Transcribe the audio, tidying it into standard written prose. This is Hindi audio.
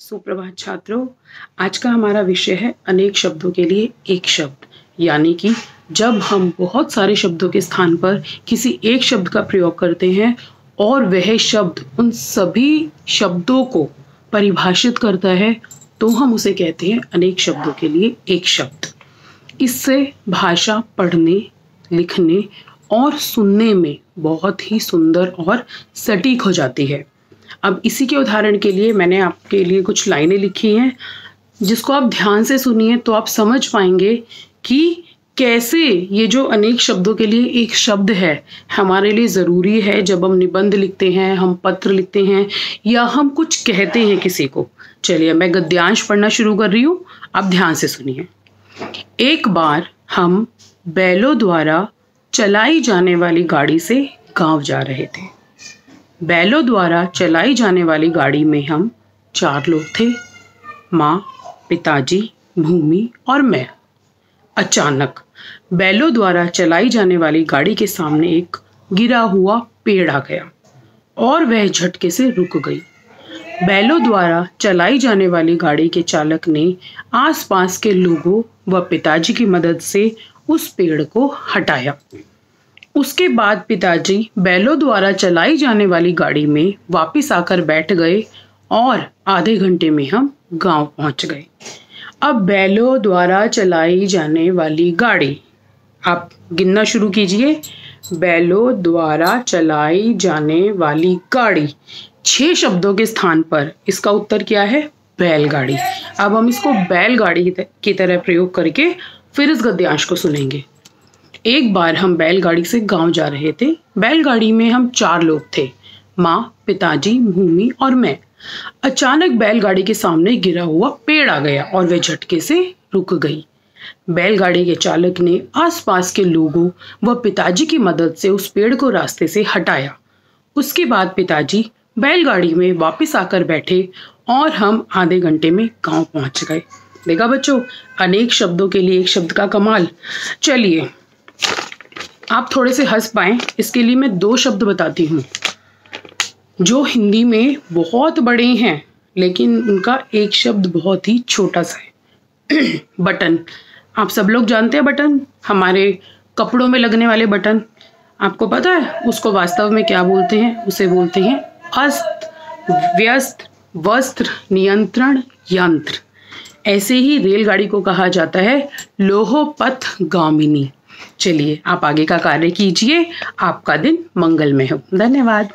सुप्रभात छात्रों, आज का हमारा विषय है अनेक शब्दों के लिए एक शब्द। यानी कि जब हम बहुत सारे शब्दों के स्थान पर किसी एक शब्द का प्रयोग करते हैं और वह शब्द उन सभी शब्दों को परिभाषित करता है तो हम उसे कहते हैं अनेक शब्दों के लिए एक शब्द। इससे भाषा पढ़ने, लिखने और सुनने में बहुत ही सुंदर और सटीक हो जाती है। अब इसी के उदाहरण के लिए मैंने आपके लिए कुछ लाइनें लिखी हैं, जिसको आप ध्यान से सुनिए तो आप समझ पाएंगे कि कैसे ये जो अनेक शब्दों के लिए एक शब्द है हमारे लिए ज़रूरी है जब हम निबंध लिखते हैं, हम पत्र लिखते हैं या हम कुछ कहते हैं किसी को। चलिए मैं गद्यांश पढ़ना शुरू कर रही हूँ, आप ध्यान से सुनिए। एक बार हम बैलों द्वारा चलाई जाने वाली गाड़ी से गांव जा रहे थे। बैलों द्वारा चलाई जाने वाली गाड़ी में हम 4 लोग थे, माँ, पिताजी, भूमि और मैं। अचानक बैलों द्वारा चलाई जाने वाली गाड़ी के सामने एक गिरा हुआ पेड़ आ गया और वह झटके से रुक गई। बैलों द्वारा चलाई जाने वाली गाड़ी के चालक ने आसपास के लोगों व पिताजी की मदद से उस पेड़ को हटाया। उसके बाद पिताजी बैलों द्वारा चलाई जाने वाली गाड़ी में वापस आकर बैठ गए और आधे घंटे में हम गांव पहुंच गए। अब बैलों द्वारा चलाई जाने वाली गाड़ी, आप गिनना शुरू कीजिए। बैलों द्वारा चलाई जाने वाली गाड़ी, 6 शब्दों के स्थान पर इसका उत्तर क्या है? बैलगाड़ी। अब हम इसको बैलगाड़ी की तरह प्रयोग करके फिर इस गद्यांश को सुनेंगे। एक बार हम बैलगाड़ी से गांव जा रहे थे। बैलगाड़ी में हम 4 लोग थे, माँ, पिताजी, भूमि और मैं। अचानक बैलगाड़ी के सामने गिरा हुआ पेड़ आ गया और वह झटके से रुक गई। बैलगाड़ी के चालक ने आसपास के लोगों व पिताजी की मदद से उस पेड़ को रास्ते से हटाया। उसके बाद पिताजी बैलगाड़ी में वापस आकर बैठे और हम आधे घंटे में गांव पहुंच गए। देखा बच्चों, अनेक शब्दों के लिए एक शब्द का कमाल। चलिए आप थोड़े से हंस पाएं, इसके लिए मैं 2 शब्द बताती हूँ जो हिंदी में बहुत बड़े हैं लेकिन उनका एक शब्द बहुत ही छोटा सा है। बटन। आप सब लोग जानते हैं बटन, हमारे कपड़ों में लगने वाले बटन। आपको पता है उसको वास्तव में क्या बोलते हैं? उसे बोलते हैं अस्त व्यस्त वस्त्र नियंत्रण यंत्र। ऐसे ही रेलगाड़ी को कहा जाता है लोहपथ गामिनी। चलिए आप आगे का कार्य कीजिए। आपका दिन मंगलमय हो। धन्यवाद।